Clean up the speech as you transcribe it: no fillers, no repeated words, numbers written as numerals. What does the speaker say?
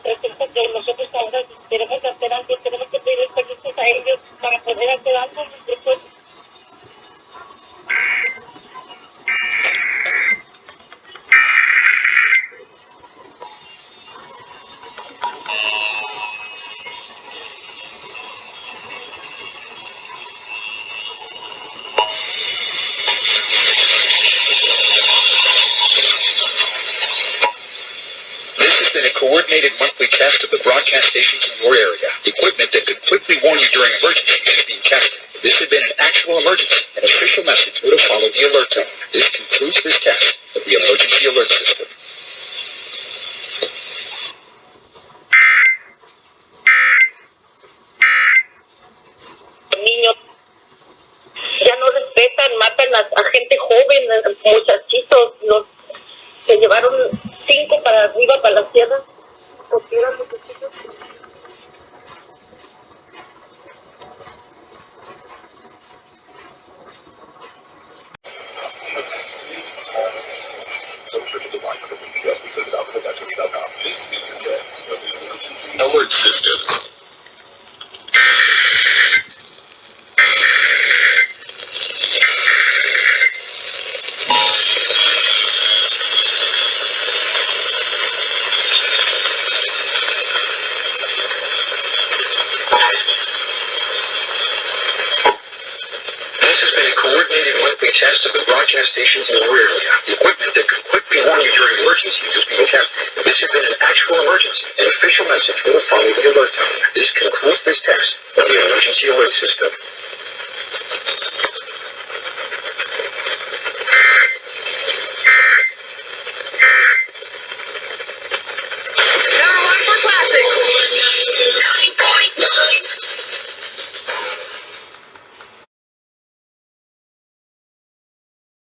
resulta que nosotros ahora queremos hacer algo, tenemos que pedir permisos a ellos para poder hacer algo. Después, This has been a coordinated monthly test of the broadcast stations in your area. Equipment that could quickly warn you during emergencies is being tested. This had been an actual emergency. An official message would have followed the alert tone. This concludes this test of the emergency alert system. niños ya no respetan, matan a gente joven, a muchachitos, se llevaron 5 para arriba, para la sierra, porque eran muchachitos. Alert system. Test of the broadcast stations in your area. Equipment that could quickly warn you during emergencies is being tested. This had been an actual emergency. An official message will follow the alert tone. This concludes